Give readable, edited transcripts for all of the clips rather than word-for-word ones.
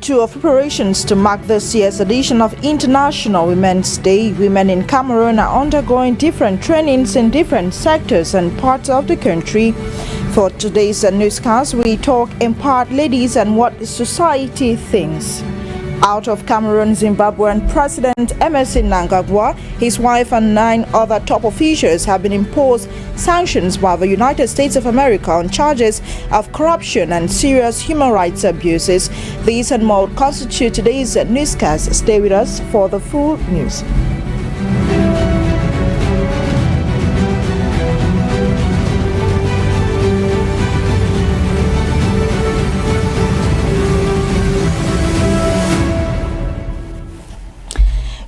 2 of preparations to mark this year's edition of International Women's Day. Women in Cameroon are undergoing different trainings in different sectors and parts of the country. For today's newscast, we talk empowered ladies and what society thinks. Out of Cameroon, Zimbabwean President Emmerson Mnangagwa, his wife and 9 other top officials have been imposed sanctions by the United States of America on charges of corruption and serious human rights abuses. These and more constitute today's newscast. Stay with us for the full news.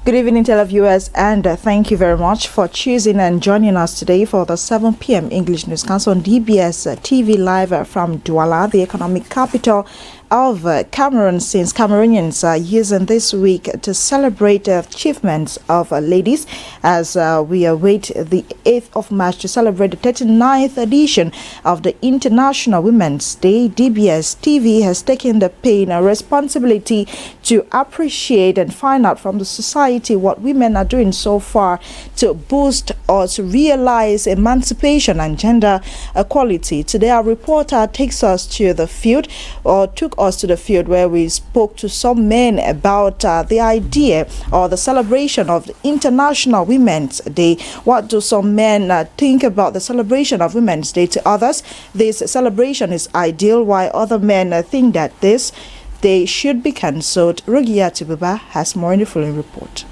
Good evening, televiewers, and thank you very much for choosing and joining us today for the 7 p.m. English Newscast on DBS TV live from Douala, the economic capital of Cameroon, since Cameroonians are using this week to celebrate the achievements of ladies as we await the 8th of March to celebrate the 39th edition of the International Women's Day. DBS TV has taken the pain and responsibility to appreciate and find out from the society what women are doing so far to boost or to realize emancipation and gender equality. Today, our reporter takes us to the field, or took us to the field, where we spoke to some men about the idea or the celebration of the International Women's Day. What do some men think about the celebration of Women's Day? To others, this celebration is ideal, while other men think that this day should be cancelled. Rugia Tibuba has more in the following report.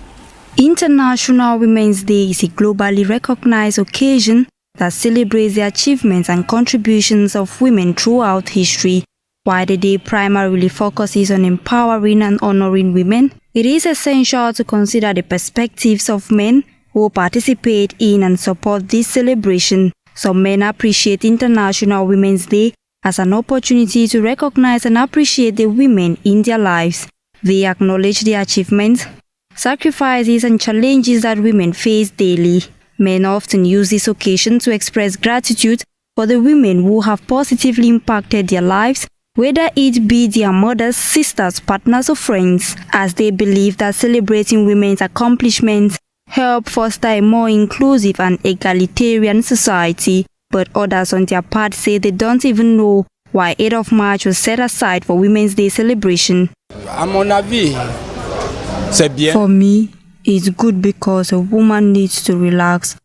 International Women's Day is a globally recognized occasion that celebrates the achievements and contributions of women throughout history. While the day primarily focuses on empowering and honoring women, it is essential to consider the perspectives of men who participate in and support this celebration. Some men appreciate International Women's Day as an opportunity to recognize and appreciate the women in their lives. They acknowledge the achievements, sacrifices, and challenges that women face daily. Men often use this occasion to express gratitude for the women who have positively impacted their lives, whether it be their mothers, sisters, partners, or friends, as they believe that celebrating women's accomplishments help foster a more inclusive and egalitarian society. But others on their part say they don't even know why 8th of March was set aside for Women's Day celebration. For me, it's good because a woman needs to relax,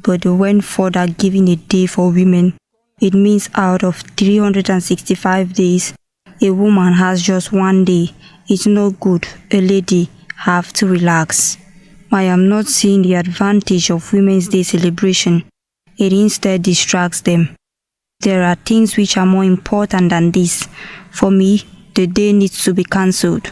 but they went further giving a day for women. It means out of 365 days, a woman has just one day. It's no good a lady have to relax. I am not seeing the advantage of Women's Day celebration. It instead distracts them. There are things which are more important than this. For me, the day needs to be cancelled.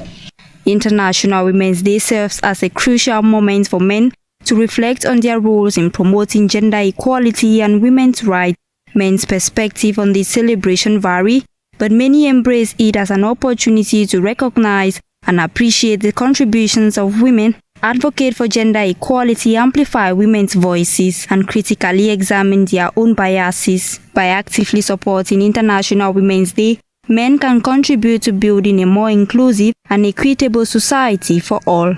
International Women's Day serves as a crucial moment for men to reflect on their roles in promoting gender equality and women's rights. Men's perspective on this celebration vary, but many embrace it as an opportunity to recognize and appreciate the contributions of women, advocate for gender equality, amplify women's voices, and critically examine their own biases. By actively supporting International Women's Day, men can contribute to building a more inclusive and equitable society for all.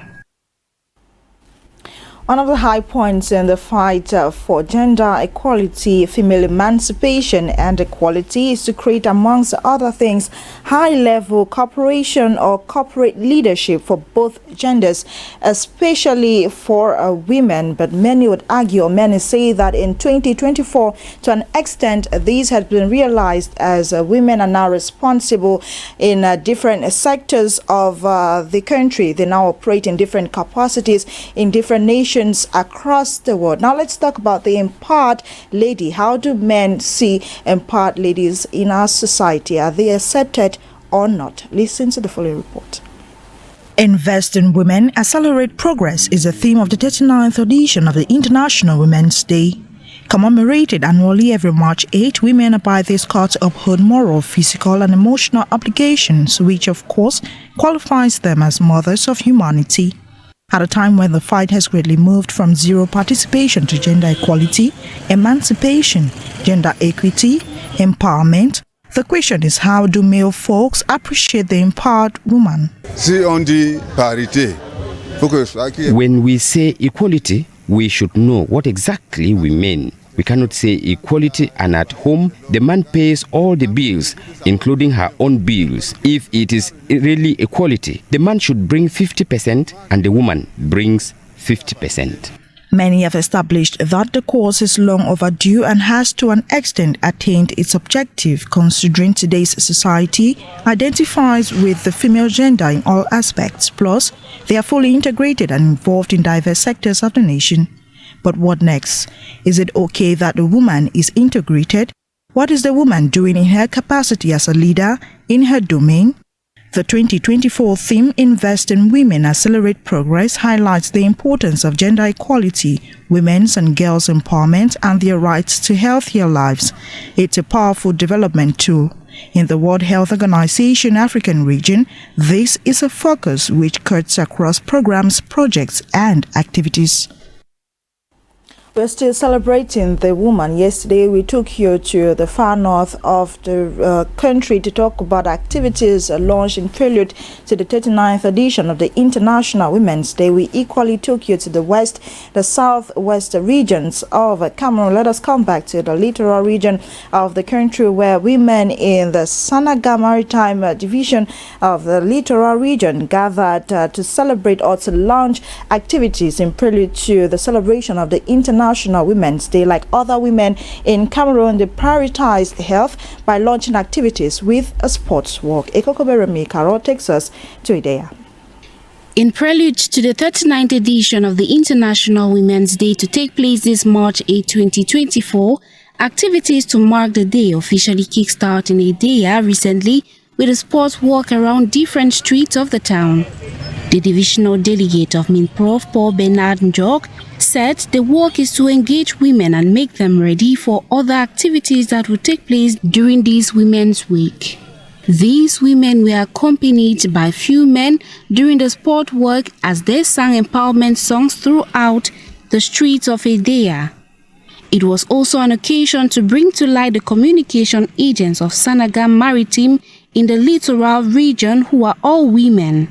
One of the high points in the fight for gender equality, female emancipation and equality is to create, amongst other things, high-level cooperation or corporate leadership for both genders, especially for women. But many would argue, or many say, that in 2024, to an extent, this has been realized as women are now responsible in different sectors of the country. They now operate in different capacities in different nations across the world. Now let's talk about the empowered lady. How do men see empowered ladies in our society? Are they accepted or not? Listen to the following report. Invest in women, accelerate progress is the theme of the 39th edition of the International Women's Day. Commemorated annually every March 8, women are by this call to uphold moral, physical, and emotional obligations, which of course qualifies them as mothers of humanity. At a time when the fight has greatly moved from zero participation to gender equality, emancipation, gender equity, empowerment, The question is, how do male folks appreciate the empowered woman? When we say equality, we should know what exactly we mean. We cannot say equality and at home the man pays all the bills, including her own bills. If it is really equality, the man should bring 50% and the woman brings 50%. Many have established that the cause is long overdue and has to an extent attained its objective, considering today's society identifies with the female gender in all aspects. Plus, they are fully integrated and involved in diverse sectors of the nation. But what next? Is it okay that the woman is integrated? What is the woman doing in her capacity as a leader in her domain? The 2024 theme, Invest in Women, Accelerate Progress, highlights the importance of gender equality, women's and girls' empowerment, and their rights to healthier lives. It's a powerful development tool. In the World Health Organization African region, this is a focus which cuts across programs, projects, and activities. We're still celebrating the woman. Yesterday, we took you to the far north of the country to talk about activities launched in prelude to the 39th edition of the International Women's Day. We equally took you to the west, the southwest regions of Cameroon. Let us come back to the littoral region of the country, where women in the Sanaga Maritime Division of the littoral region gathered to celebrate or to launch activities in prelude to the celebration of the International Women's Day. Like other women in Cameroon, they prioritized health by launching activities with a sports walk. Ekokoberemi Karo takes us to Idea. In prelude to the 39th edition of the International Women's Day to take place this March 8, 2024, activities to mark the day officially kickstart in Idea recently with a sports walk around different streets of the town. The divisional delegate of MINPROF, Paul Bernard Njok, said the work is to engage women and make them ready for other activities that will take place during this Women's Week. These women were accompanied by few men during the sport work as they sang empowerment songs throughout the streets of Idea. It was also an occasion to bring to light the communication agents of Sanaga Maritime in the littoral region, who are all women.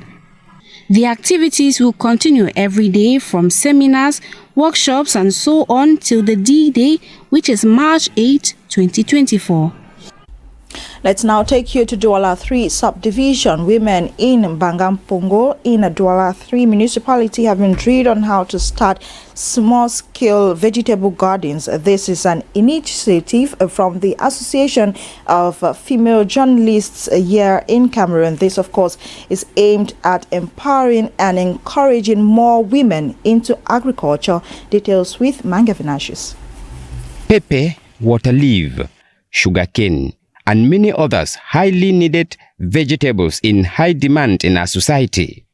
The activities will continue every day from seminars, workshops and so on till the D-Day, which is March 8, 2024. Let's now take you to Douala 3 subdivision. Women in Bangampongo in Douala 3 municipality have been drilled on how to start small-scale vegetable gardens. This is an initiative from the Association of Female Journalists here in Cameroon. This, of course, is aimed at empowering and encouraging more women into agriculture. Details with Manga Vinicius. Pepper, water leaf, sugarcane, and many others highly needed vegetables in high demand in our society.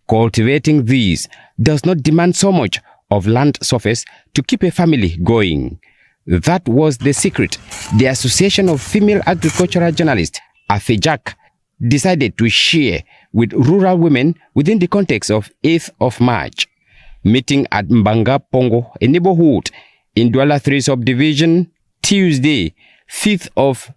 Cultivating these does not demand so much of land surface to keep a family going. That was the secret. The Association of Female Agricultural Journalists, AFEJAC, decided to share with rural women within the context of 8th of March. Meeting at Mbanga Pongo, a neighborhood in Douala 3 subdivision, Tuesday, 5th of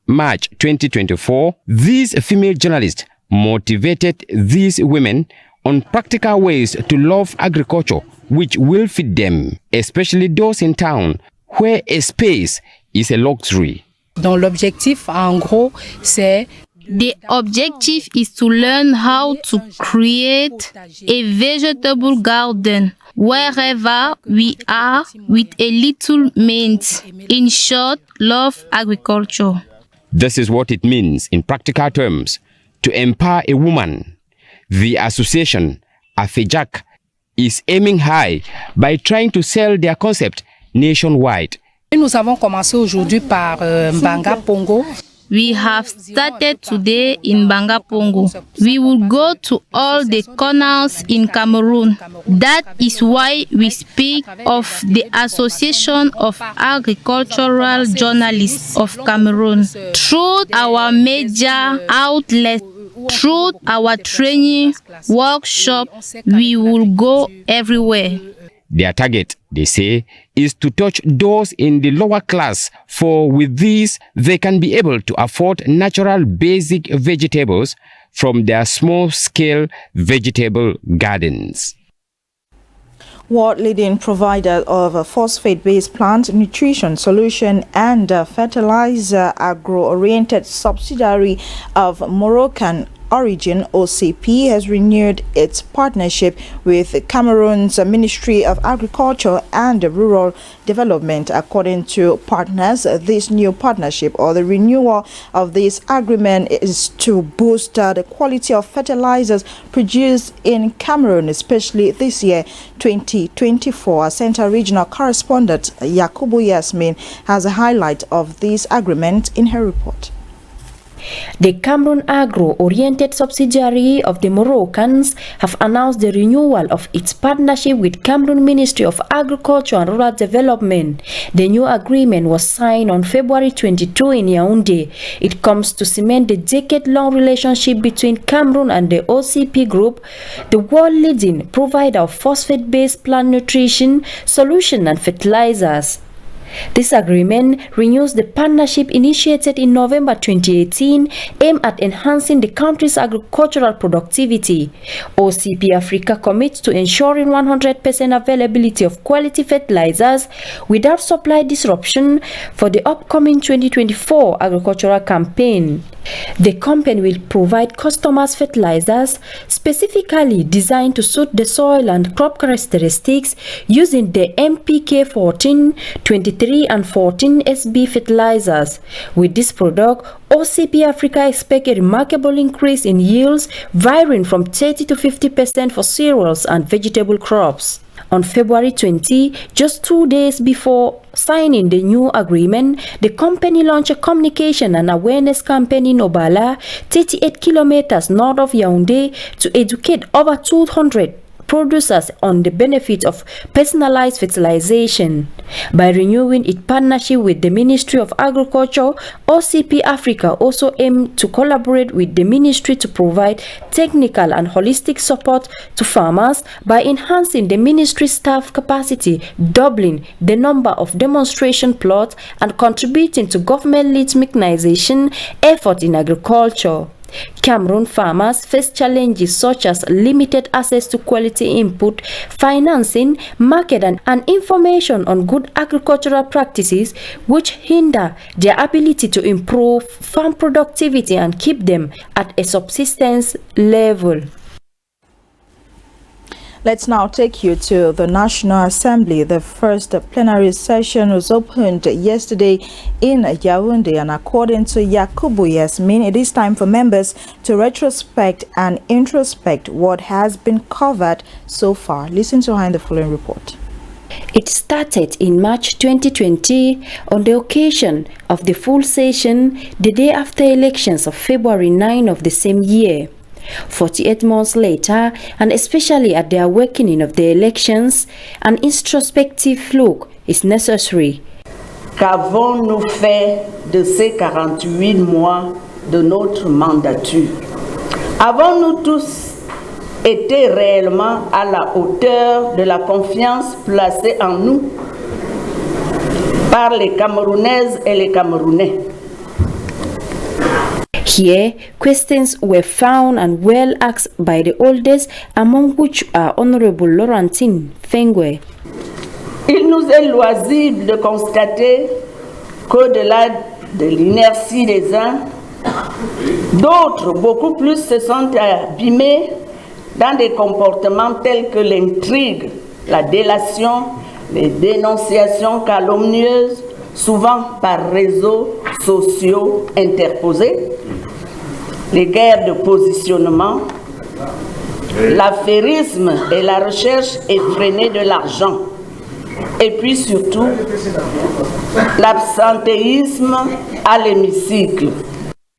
March 2024, these female journalists motivated these women on practical ways to love agriculture, which will feed them, especially those in town where a space is a luxury. Donc l'objectif, en gros, c'est the objective is to learn how to create a vegetable garden wherever we are with a little means. In short, love agriculture. This is what it means in practical terms to empower a woman. The association, AFEJAC, is aiming high by trying to sell their concept nationwide. Nous avons commencé aujourd'hui par Mbanga Pongo. We have started today in Banga Pongo. We will go to all the corners in Cameroon. That is why we speak of the Association of Agricultural Journalists of Cameroon. Through our major outlets, through our training workshop, we will go everywhere. Their target, they say, is to touch those in the lower class, for with these, they can be able to afford natural basic vegetables from their small-scale vegetable gardens. World leading provider of a phosphate-based plant nutrition solution and fertilizer agro-oriented subsidiary of Moroccan origin, OCP, has renewed its partnership with Cameroon's Ministry of Agriculture and Rural Development. According to partners, this new partnership, or the renewal of this agreement, is to boost the quality of fertilizers produced in Cameroon, especially this year, 2024. Central Regional Correspondent Yakubu Yasmin has a highlight of this agreement in her report. The Cameroon agro-oriented subsidiary of the Moroccans have announced the renewal of its partnership with Cameroon Ministry of Agriculture and Rural Development. The new agreement was signed on February 22 in Yaoundé. It comes to cement the decade-long relationship between Cameroon and the OCP Group, the world-leading provider of phosphate-based plant nutrition, solution and fertilizers. This agreement renews the partnership initiated in November 2018, aimed at enhancing the country's agricultural productivity. OCP Africa commits to ensuring 100% availability of quality fertilizers without supply disruption for the upcoming 2024 agricultural campaign. The company will provide customers fertilizers specifically designed to suit the soil and crop characteristics using the NPK 14, 23 and 14 SB fertilizers. With this product, OCP Africa expects a remarkable increase in yields varying from 30 to 50% for cereals and vegetable crops. On February 20, just 2 days before signing the new agreement, the company launched a communication and awareness campaign in Obala, 38 kilometers north of Yaoundé, to educate over 200 producers on the benefits of personalized fertilization. By renewing its partnership with the Ministry of Agriculture, OCP Africa also aimed to collaborate with the ministry to provide technical and holistic support to farmers by enhancing the ministry staff capacity, doubling the number of demonstration plots, and contributing to government-led mechanization effort in agriculture. Cameroon farmers face challenges such as limited access to quality input, financing, market and information on good agricultural practices, which hinder their ability to improve farm productivity and keep them at a subsistence level. Let's now take you to the National Assembly. The first plenary session was opened yesterday in Yaoundé, and according to Yakubu Yasmin, it is time for members to retrospect and introspect what has been covered so far. Listen to her in the following report. It started in March 2020 on the occasion of the full session the day after elections of February 9 of the same year. 48 months later, and especially at the awakening of the elections, an introspective look is necessary. Qu'avons-nous fait de ces 48 mois de notre mandature? Avons-nous tous été réellement à la hauteur de la confiance placée en nous par les Camerounaises et les Camerounais? Here, questions were found and well asked by the oldest, among which are Honorable Laurentine Fengwe. Il nous est loisible de constater qu'au-delà de l'inertie des uns, d'autres, beaucoup plus, se sont abîmés dans des comportements tels que l'intrigue, la délation, les dénonciations calomnieuses, souvent par réseaux sociaux interposés, les guerres de positionnement, l'affairisme et la recherche effrénée de l'argent, et puis surtout l'absentéisme à l'hémicycle.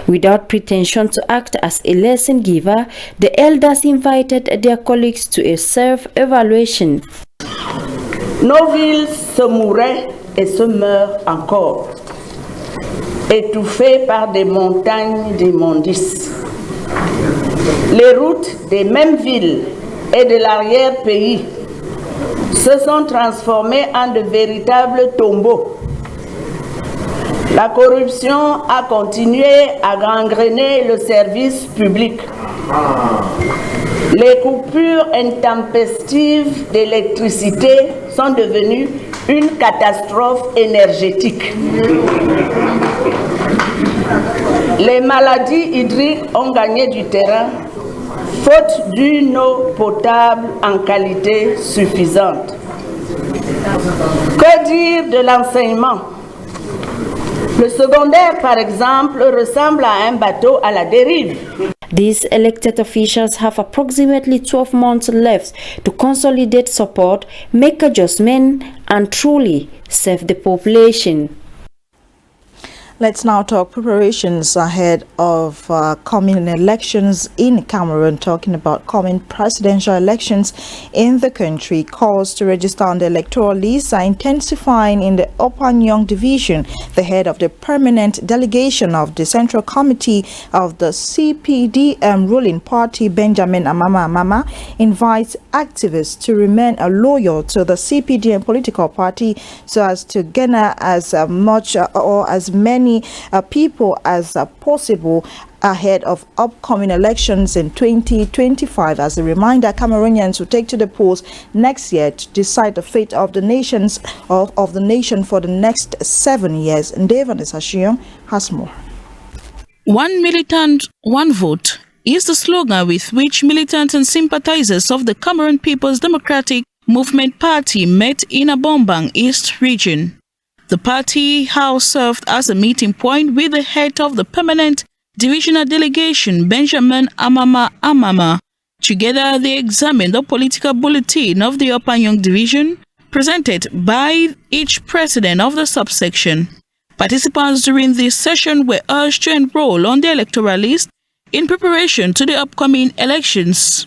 Without pretension to act as a lesson giver, the elders invited their colleagues to a self-evaluation. Nos villes se mouraient et se meurent encore, étouffées par des montagnes d'immondices. Les routes des mêmes villes et de l'arrière-pays se sont transformés en de véritables tombeaux. La corruption a continué à gangréner le service public. Les coupures intempestives d'électricité sont devenues une catastrophe énergétique. Les maladies hydriques ont gagné du terrain, faute d'une eau potable en qualité suffisante. Que dire de l'enseignement? Le secondaire, par exemple, ressemble à un bateau à la dérive. These elected officials have approximately 12 months left to consolidate support, make adjustments, and truly save the population. Let's now talk preparations ahead of coming elections in Cameroon, talking about coming presidential elections in the country. Calls to register on the electoral list are intensifying in the Upper Nyong division. The head of the permanent delegation of the Central Committee of the CPDM ruling party, Benjamin Amama, invites activists to remain loyal to the CPDM political party so as to garner as much or as many people as possible ahead of upcoming elections in 2025. As a reminder, Cameroonians will take to the polls next year to decide the fate of the nations of the nation for the next 7 years. And David Ashion has more. One militant, one vote is the slogan with which militants and sympathizers of the Cameroon People's Democratic Movement Party met in Abombang East region. The party house served as a meeting point with the head of the permanent divisional delegation, Benjamin Amama. Together, they examined the political bulletin of the Upper Nyong division presented by each president of the subsection. Participants during this session were urged to enroll on the electoral list in preparation to the upcoming elections.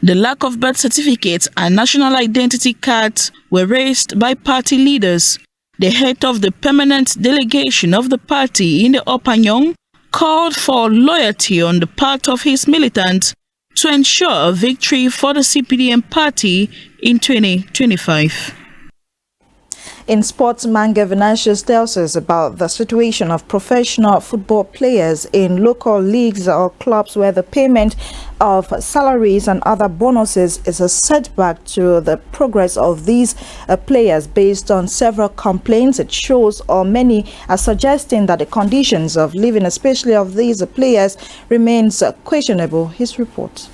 The lack of birth certificates and national identity cards were raised by party leaders. The head of the permanent delegation of the party in the Upper Nyong called for loyalty on the part of his militants to ensure a victory for the CPDM party in 2025. In sports, Mange Venantius tells us about the situation of professional football players in local leagues or clubs where the payment of salaries and other bonuses is a setback to the progress of these players based on several complaints. It shows, or many are suggesting, that the conditions of living, especially of these players, remains questionable. His report.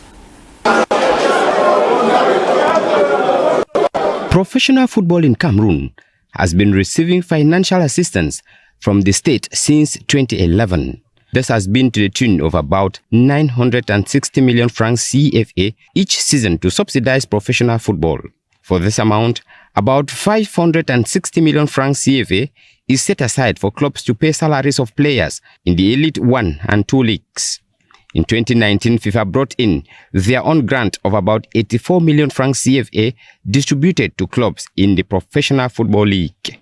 Professional football in Cameroon has been receiving financial assistance from the state since 2011. This has been to the tune of about 960 million francs CFA each season to subsidize professional football. For this amount, about 560 million francs CFA is set aside for clubs to pay salaries of players in the Elite 1 and 2 leagues. In 2019, FIFA brought in their own grant of about 84 million francs CFA distributed to clubs in the Professional Football League.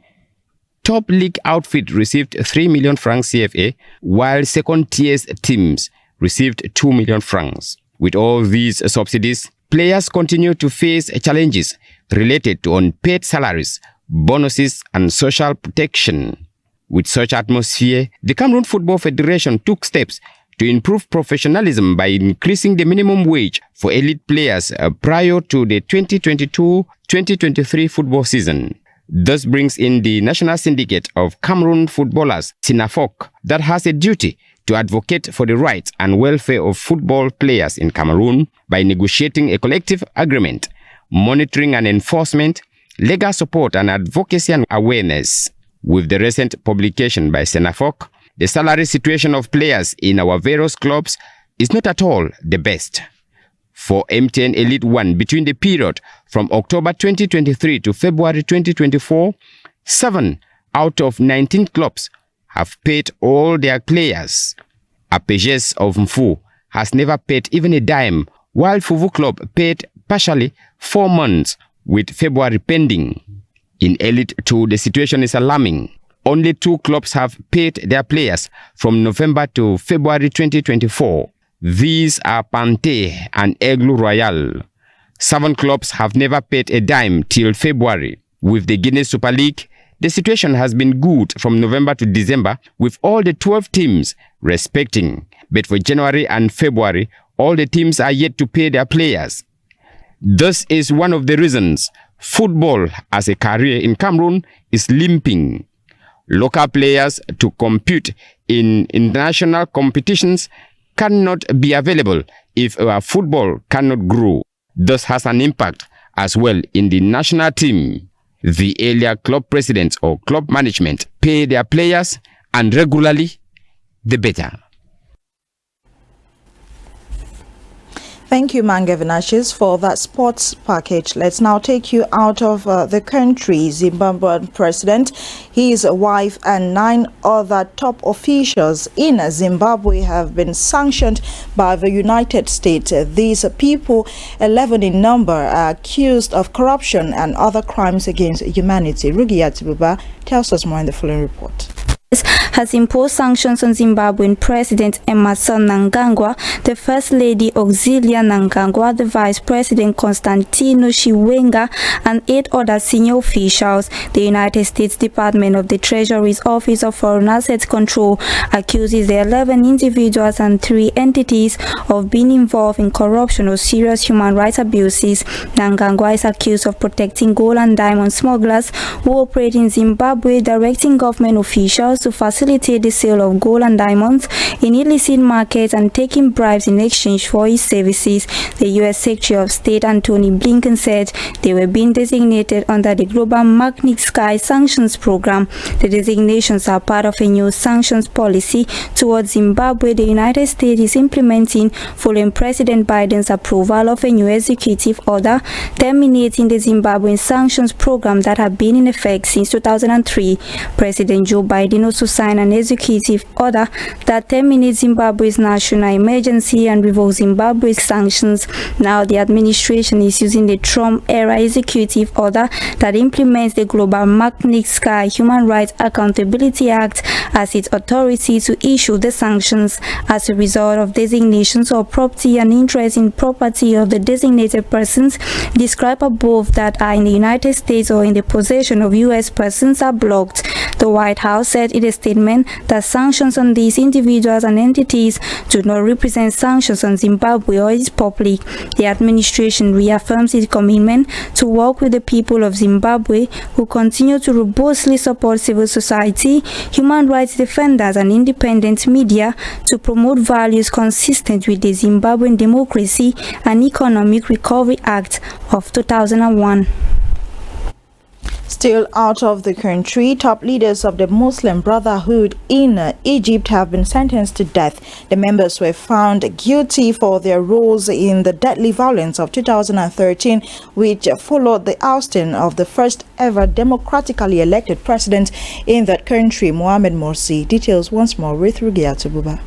Top league outfit received 3 million francs CFA, while second-tier teams received 2 million francs. With all these subsidies, players continue to face challenges related to unpaid salaries, bonuses, and social protection. With such atmosphere, the Cameroon Football Federation took steps to improve professionalism by increasing the minimum wage for elite players prior to the 2022-2023 football season. This brings in the National Syndicate of Cameroon Footballers, SINAFOC, that has a duty to advocate for the rights and welfare of football players in Cameroon by negotiating a collective agreement, monitoring and enforcement, legal support and advocacy and awareness. With the recent publication by SINAFOC, the salary situation of players in our various clubs is not at all the best. For MTN Elite 1, between the period from October 2023 to February 2024, 7 out of 19 clubs have paid all their players. Apages of Mfu has never paid even a dime, while Fuvu Club paid partially 4 months, with February pending. In Elite 2, the situation is alarming. Only 2 clubs have paid their players from November to February 2024. These are Pante and Aigle Royal. 7 clubs have never paid a dime till February. With the Guinness Super League, the situation has been good from November to December, with all the 12 teams respecting. But for January and February, all the teams are yet to pay their players. This is one of the reasons football as a career in Cameroon is limping. Local players to compete in international competitions cannot be available if our football cannot grow. This has an impact as well in the national team. The earlier club presidents or club management pay their players, and regularly, the better. Thank you, Mange Vinashes, for that sports package. Let's now take you out of the country. Zimbabwean president, his wife, and 9 other top officials in Zimbabwe have been sanctioned by the United States. These people, 11 in number, are accused of corruption and other crimes against humanity. Rugia Tibuba tells us more in the following report. Has imposed sanctions on Zimbabwean President Emmerson Mnangagwa, the First Lady Auxilia Mnangagwa, the Vice President Constantino Chiwenga, and 8 other senior officials. The United States Department of the Treasury's Office of Foreign Assets Control accuses the 11 individuals and 3 entities of being involved in corruption or serious human rights abuses. Mnangagwa is accused of protecting gold and diamond smugglers who operate in Zimbabwe, directing government officials to facilitate the sale of gold and diamonds in illicit markets and taking bribes in exchange for his services. The U.S. Secretary of State Antony Blinken said they were being designated under the Global Magnitsky Sanctions Program. The designations are part of a new sanctions policy towards Zimbabwe the United States is implementing following President Biden's approval of a new executive order terminating the Zimbabwean sanctions program that had been in effect since 2003. President Joe Biden also signed an executive order that terminates Zimbabwe's national emergency and revokes Zimbabwe's sanctions. Now the administration is using the Trump-era executive order that implements the Global Magnitsky Human Rights Accountability Act as its authority to issue the sanctions. As a result of designations or property and interest in property of the designated persons described above that are in the United States or in the possession of U.S. persons are blocked. The White House said in a statement that sanctions on these individuals and entities do not represent sanctions on Zimbabwe or its public. The administration reaffirms its commitment to work with the people of Zimbabwe, who continue to robustly support civil society, human rights defenders, and independent media to promote values consistent with the Zimbabwean Democracy and Economic Recovery Act of 2001. Still out of the country, top leaders of the Muslim Brotherhood in Egypt have been sentenced to death. The members were found guilty for their roles in the deadly violence of 2013, which followed the ousting of the first ever democratically elected president in that country, Mohamed Morsi. Details once more with Rugia Tububa.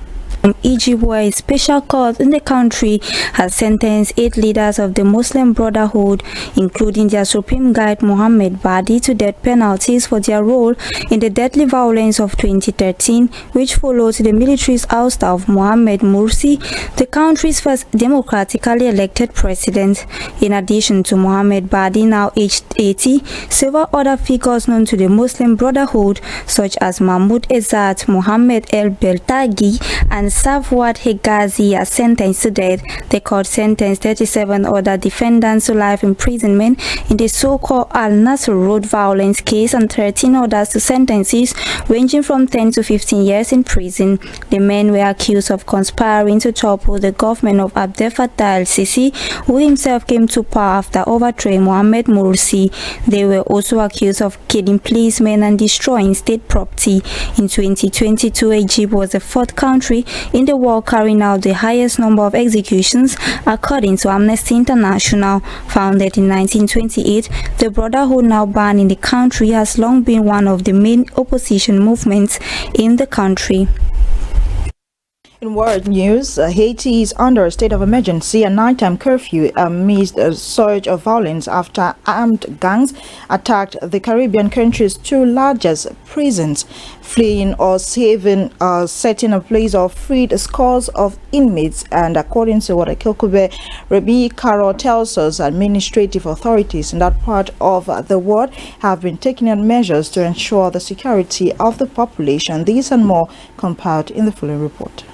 Egypt, where a special court in the country has sentenced 8 leaders of the Muslim Brotherhood, including their supreme guide Mohammed Badi, to death penalties for their role in the deadly violence of 2013, which followed the military's ouster of Mohamed Morsi, the country's first democratically elected president. In addition to Mohammed Badi, now aged 80, several other figures known to the Muslim Brotherhood, such as Mahmoud Ezzat, Mohammed El Beltagi, and Safwat Hegazi, are sentenced to death. The court sentenced 37 other defendants to life imprisonment in the so-called Al Nasr Road violence case and 13 others to sentences ranging from 10 to 15 years in prison. The men were accused of conspiring to topple the government of Abdel Fattah el-Sisi, who himself came to power after overthrowing Mohamed Morsi. They were also accused of killing policemen and destroying state property. In 2022, Egypt was the 4th country in the world carrying out the highest number of executions, according to Amnesty International. Founded in 1928, the Brotherhood, now banned in the country, has long been one of the main opposition movements in the country. In world news, Haiti is under a state of emergency and nighttime curfew amidst a surge of violence after armed gangs attacked the Caribbean country's two largest prisons. Fleeing or setting a place of freed scores of inmates, and according to what Akilkube Remy Carroll tells us, administrative authorities in that part of the world have been taking measures to ensure the security of the population. These and more compiled in the following report.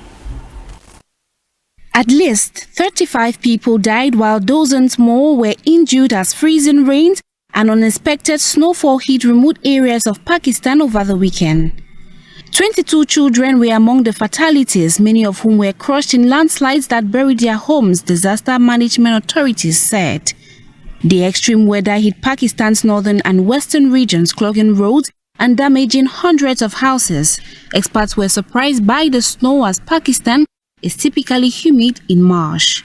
At least 35 people died while dozens more were injured as freezing rains and unexpected snowfall hit remote areas of Pakistan over the weekend. 22 children were among the fatalities, many of whom were crushed in landslides that buried their homes, disaster management authorities said. The extreme weather hit Pakistan's northern and western regions, clogging roads and damaging hundreds of houses. Experts were surprised by the snow as Pakistan is typically humid in March.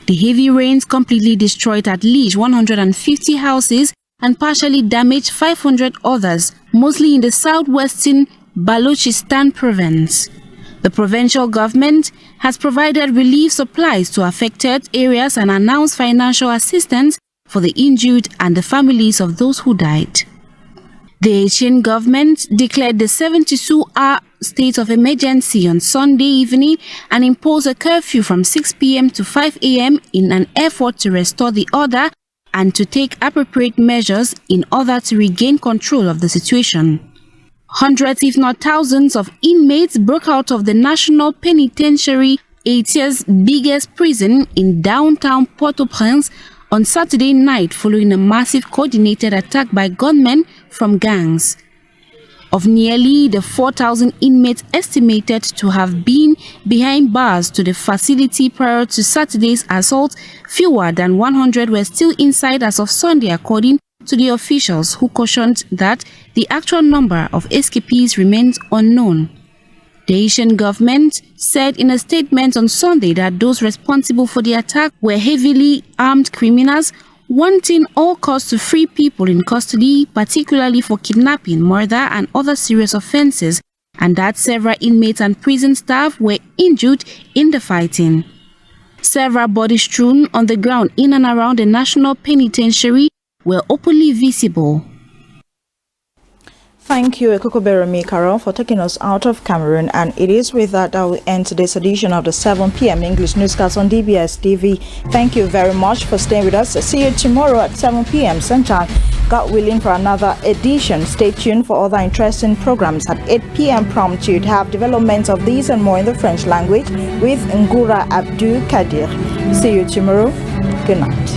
The heavy rains completely destroyed at least 150 houses and partially damaged 500 others, mostly in the southwestern Balochistan province. The provincial government has provided relief supplies to affected areas and announced financial assistance for the injured and the families of those who died. The Haitian government declared the 72-hour state of emergency on Sunday evening and imposed a curfew from 6 p.m. to 5 a.m. in an effort to restore the order and to take appropriate measures in order to regain control of the situation. Hundreds, if not thousands, of inmates broke out of the National Penitentiary, Haiti's biggest prison in downtown Port-au-Prince, on Saturday night following a massive coordinated attack by gunmen from gangs. Of nearly the 4,000 inmates estimated to have been behind bars to the facility prior to Saturday's assault, fewer than 100 were still inside as of Sunday, according to the officials, who cautioned that the actual number of escapees remains unknown. The Haitian government said in a statement on Sunday that those responsible for the attack were heavily armed criminals wanting all costs to free people in custody, particularly for kidnapping, murder, and other serious offenses, and that several inmates and prison staff were injured in the fighting. Several bodies strewn on the ground in and around the National Penitentiary were openly visible. Thank you, Ekokoberemi Carol, for taking us out of Cameroon. And it is with that we end today's edition of the 7 p.m. English newscast on DBS TV. Thank you very much for staying with us. See you tomorrow at 7 p.m. same time, God willing, for another edition. Stay tuned for other interesting programs. At 8 p.m. prompt, you'd have developments of these and more in the French language with Ngura Abdul Kadir. See you tomorrow. Good night.